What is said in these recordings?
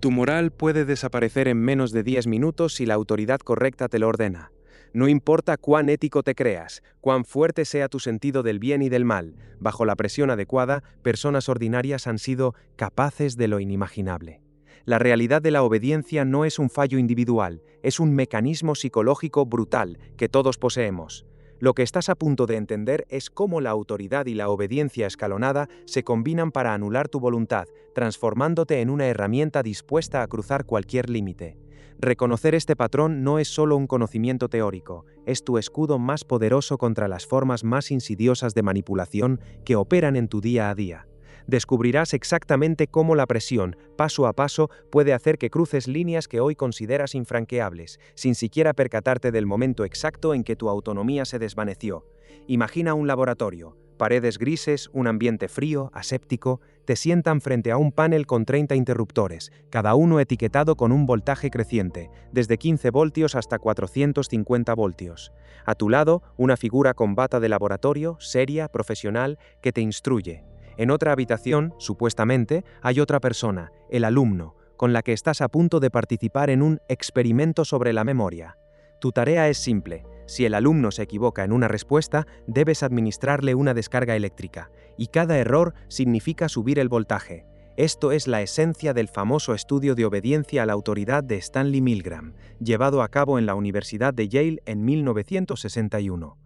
Tu moral puede desaparecer en menos de 10 minutos si la autoridad correcta te lo ordena. No importa cuán ético te creas, cuán fuerte sea tu sentido del bien y del mal, bajo la presión adecuada, personas ordinarias han sido capaces de lo inimaginable. La realidad de la obediencia no es un fallo individual, es un mecanismo psicológico brutal que todos poseemos. Lo que estás a punto de entender es cómo la autoridad y la obediencia escalonada se combinan para anular tu voluntad, transformándote en una herramienta dispuesta a cruzar cualquier límite. Reconocer este patrón no es solo un conocimiento teórico, es tu escudo más poderoso contra las formas más insidiosas de manipulación que operan en tu día a día. Descubrirás exactamente cómo la presión, paso a paso, puede hacer que cruces líneas que hoy consideras infranqueables, sin siquiera percatarte del momento exacto en que tu autonomía se desvaneció. Imagina un laboratorio, paredes grises, un ambiente frío, aséptico, te sientan frente a un panel con 30 interruptores, cada uno etiquetado con un voltaje creciente, desde 15 voltios hasta 450 voltios. A tu lado, una figura con bata de laboratorio, seria, profesional, que te instruye. En otra habitación, supuestamente, hay otra persona, el alumno, con la que estás a punto de participar en un experimento sobre la memoria. Tu tarea es simple. Si el alumno se equivoca en una respuesta, debes administrarle una descarga eléctrica, y cada error significa subir el voltaje. Esto es la esencia del famoso estudio de obediencia a la autoridad de Stanley Milgram, llevado a cabo en la Universidad de Yale en 1961.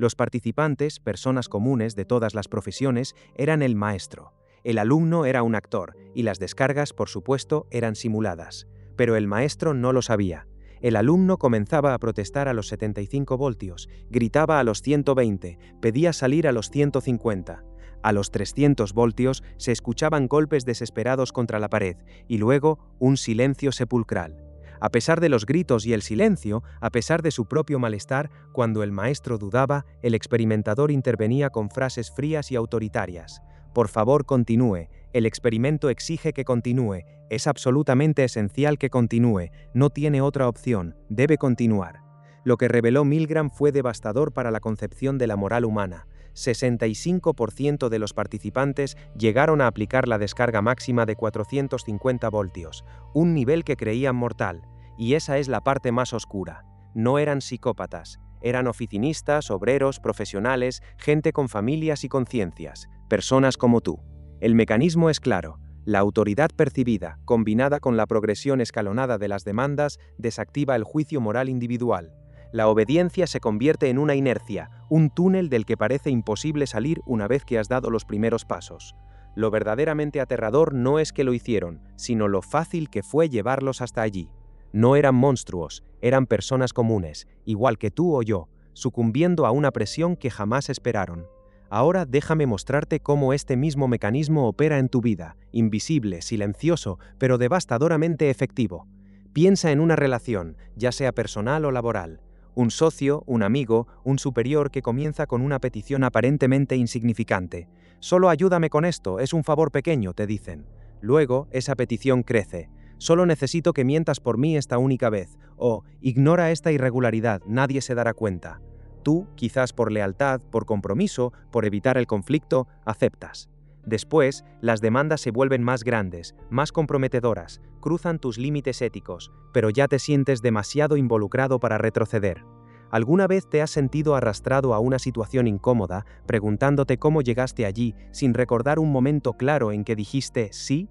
Los participantes, personas comunes de todas las profesiones, eran el maestro. El alumno era un actor, y las descargas, por supuesto, eran simuladas. Pero el maestro no lo sabía. El alumno comenzaba a protestar a los 75 voltios, gritaba a los 120, pedía salir a los 150. A los 300 voltios se escuchaban golpes desesperados contra la pared, y luego un silencio sepulcral. A pesar de los gritos y el silencio, a pesar de su propio malestar, cuando el maestro dudaba, el experimentador intervenía con frases frías y autoritarias. Por favor, continúe. El experimento exige que continúe. Es absolutamente esencial que continúe. No tiene otra opción. Debe continuar. Lo que reveló Milgram fue devastador para la concepción de la moral humana. 65% de los participantes llegaron a aplicar la descarga máxima de 450 voltios, un nivel que creían mortal. Y esa es la parte más oscura. No eran psicópatas, eran oficinistas, obreros, profesionales, gente con familias y conciencias, personas como tú. El mecanismo es claro. La autoridad percibida, combinada con la progresión escalonada de las demandas, desactiva el juicio moral individual. La obediencia se convierte en una inercia, un túnel del que parece imposible salir una vez que has dado los primeros pasos. Lo verdaderamente aterrador no es que lo hicieron, sino lo fácil que fue llevarlos hasta allí. No eran monstruos, eran personas comunes, igual que tú o yo, sucumbiendo a una presión que jamás esperaron. Ahora déjame mostrarte cómo este mismo mecanismo opera en tu vida, invisible, silencioso, pero devastadoramente efectivo. Piensa en una relación, ya sea personal o laboral. Un socio, un amigo, un superior que comienza con una petición aparentemente insignificante. Solo ayúdame con esto, es un favor pequeño, te dicen. Luego, esa petición crece. Solo necesito que mientas por mí esta única vez, o ignora esta irregularidad, nadie se dará cuenta. Tú, quizás por lealtad, por compromiso, por evitar el conflicto, aceptas. Después, las demandas se vuelven más grandes, más comprometedoras, cruzan tus límites éticos, pero ya te sientes demasiado involucrado para retroceder. ¿Alguna vez te has sentido arrastrado a una situación incómoda, preguntándote cómo llegaste allí sin recordar un momento claro en que dijiste sí?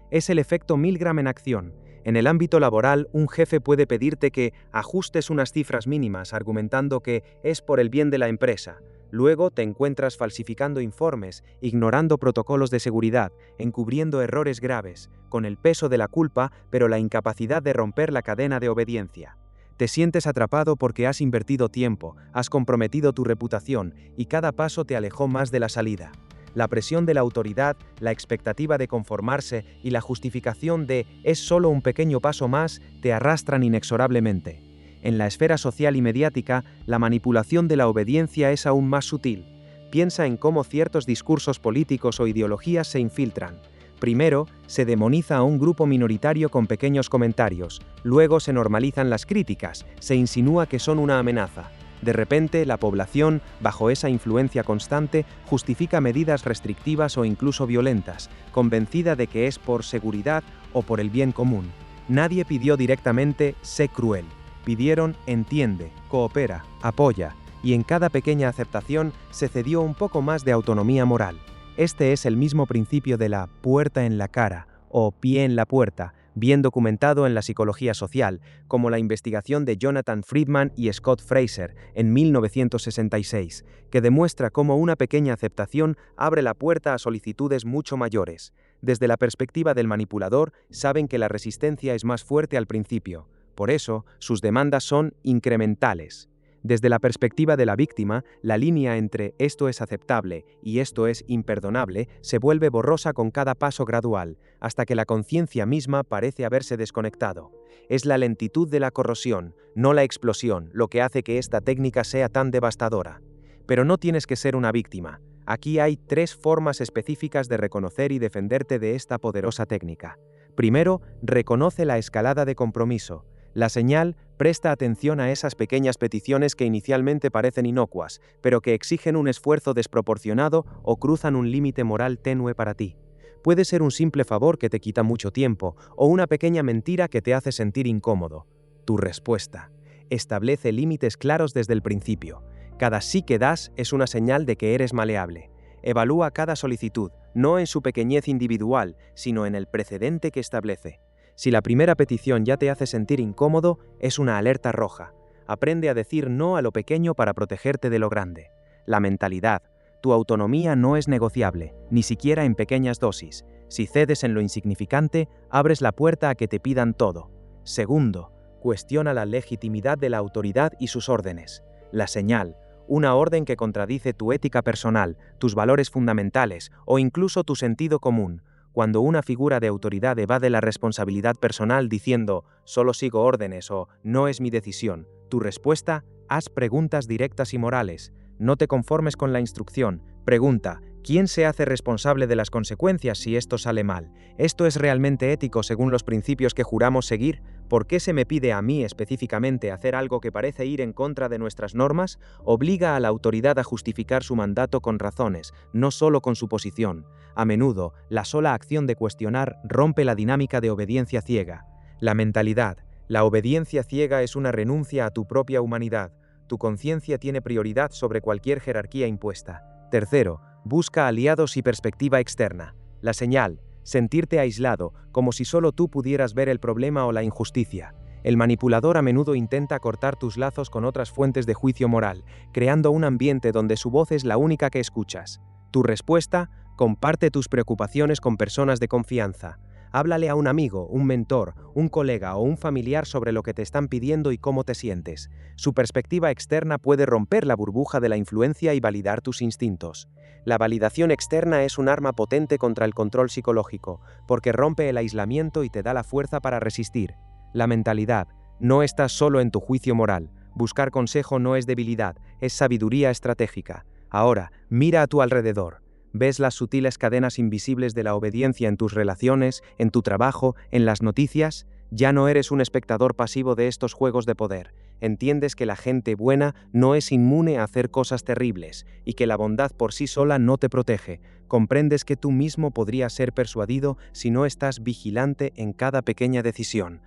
Es el efecto Milgram en acción. En el ámbito laboral, un jefe puede pedirte que ajustes unas cifras mínimas argumentando que es por el bien de la empresa. Luego te encuentras falsificando informes, ignorando protocolos de seguridad, encubriendo errores graves, con el peso de la culpa, pero la incapacidad de romper la cadena de obediencia. Te sientes atrapado porque has invertido tiempo, has comprometido tu reputación y cada paso te alejó más de la salida. La presión de la autoridad, la expectativa de conformarse y la justificación de «es solo un pequeño paso más» te arrastran inexorablemente. En la esfera social y mediática, la manipulación de la obediencia es aún más sutil. Piensa en cómo ciertos discursos políticos o ideologías se infiltran. Primero, se demoniza a un grupo minoritario con pequeños comentarios. Luego se normalizan las críticas, se insinúa que son una amenaza. De repente, la población, bajo esa influencia constante, justifica medidas restrictivas o incluso violentas, convencida de que es por seguridad o por el bien común. Nadie pidió directamente «sé cruel». Pidieron «entiende, coopera, apoya», y en cada pequeña aceptación se cedió un poco más de autonomía moral. Este es el mismo principio de la «puerta en la cara» o «pie en la puerta», bien documentado en la psicología social, como la investigación de Jonathan Friedman y Scott Fraser en 1966, que demuestra cómo una pequeña aceptación abre la puerta a solicitudes mucho mayores. Desde la perspectiva del manipulador, saben que la resistencia es más fuerte al principio. Por eso, sus demandas son incrementales. Desde la perspectiva de la víctima, la línea entre esto es aceptable y esto es imperdonable se vuelve borrosa con cada paso gradual, hasta que la conciencia misma parece haberse desconectado. Es la lentitud de la corrosión, no la explosión, lo que hace que esta técnica sea tan devastadora. Pero no tienes que ser una víctima. Aquí hay 3 formas específicas de reconocer y defenderte de esta poderosa técnica. Primero, reconoce la escalada de compromiso. La señal: presta atención a esas pequeñas peticiones que inicialmente parecen inocuas, pero que exigen un esfuerzo desproporcionado o cruzan un límite moral tenue para ti. Puede ser un simple favor que te quita mucho tiempo, o una pequeña mentira que te hace sentir incómodo. Tu respuesta: establece límites claros desde el principio. Cada sí que das es una señal de que eres maleable. Evalúa cada solicitud, no en su pequeñez individual, sino en el precedente que establece. Si la primera petición ya te hace sentir incómodo, es una alerta roja. Aprende a decir no a lo pequeño para protegerte de lo grande. La mentalidad: tu autonomía no es negociable, ni siquiera en pequeñas dosis. Si cedes en lo insignificante, abres la puerta a que te pidan todo. Segundo, cuestiona la legitimidad de la autoridad y sus órdenes. La señal: una orden que contradice tu ética personal, tus valores fundamentales o incluso tu sentido común. Cuando una figura de autoridad evade la responsabilidad personal diciendo «solo sigo órdenes» o «no es mi decisión», tu respuesta: haz preguntas directas y morales. No te conformes con la instrucción. Pregunta: ¿quién se hace responsable de las consecuencias si esto sale mal? ¿Esto es realmente ético según los principios que juramos seguir? ¿Por qué se me pide a mí específicamente hacer algo que parece ir en contra de nuestras normas? Obliga a la autoridad a justificar su mandato con razones, no solo con su posición. A menudo, la sola acción de cuestionar rompe la dinámica de obediencia ciega. La mentalidad: la obediencia ciega es una renuncia a tu propia humanidad. Tu conciencia tiene prioridad sobre cualquier jerarquía impuesta. Tercero, busca aliados y perspectiva externa. La señal: sentirte aislado, como si solo tú pudieras ver el problema o la injusticia. El manipulador a menudo intenta cortar tus lazos con otras fuentes de juicio moral, creando un ambiente donde su voz es la única que escuchas. Tu respuesta: comparte tus preocupaciones con personas de confianza. Háblale a un amigo, un mentor, un colega o un familiar sobre lo que te están pidiendo y cómo te sientes. Su perspectiva externa puede romper la burbuja de la influencia y validar tus instintos. La validación externa es un arma potente contra el control psicológico, porque rompe el aislamiento y te da la fuerza para resistir. La mentalidad: no estás solo en tu juicio moral. Buscar consejo no es debilidad, es sabiduría estratégica. Ahora, mira a tu alrededor. ¿Ves las sutiles cadenas invisibles de la obediencia en tus relaciones, en tu trabajo, en las noticias? Ya no eres un espectador pasivo de estos juegos de poder. Entiendes que la gente buena no es inmune a hacer cosas terribles y que la bondad por sí sola no te protege. Comprendes que tú mismo podrías ser persuadido si no estás vigilante en cada pequeña decisión.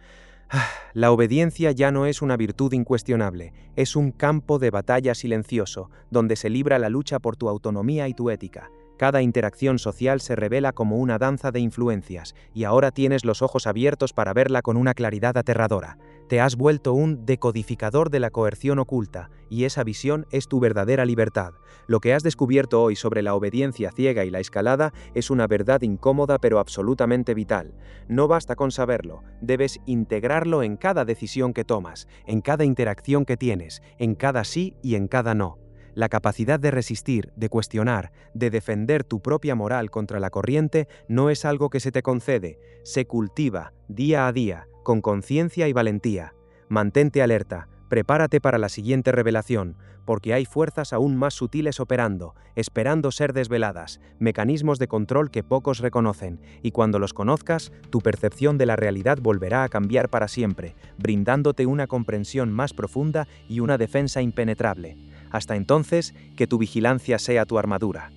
La obediencia ya no es una virtud incuestionable, es un campo de batalla silencioso, donde se libra la lucha por tu autonomía y tu ética. Cada interacción social se revela como una danza de influencias, y ahora tienes los ojos abiertos para verla con una claridad aterradora. Te has vuelto un decodificador de la coerción oculta, y esa visión es tu verdadera libertad. Lo que has descubierto hoy sobre la obediencia ciega y la escalada es una verdad incómoda pero absolutamente vital. No basta con saberlo, debes integrarlo en cada decisión que tomas, en cada interacción que tienes, en cada sí y en cada no. La capacidad de resistir, de cuestionar, de defender tu propia moral contra la corriente no es algo que se te concede, se cultiva día a día, con conciencia y valentía. Mantente alerta, Prepárate para la siguiente revelación, porque hay fuerzas aún más sutiles operando, esperando ser desveladas, mecanismos de control que pocos reconocen, y cuando los conozcas, tu percepción de la realidad volverá a cambiar para siempre, brindándote una comprensión más profunda y una defensa impenetrable. Hasta entonces, que tu vigilancia sea tu armadura.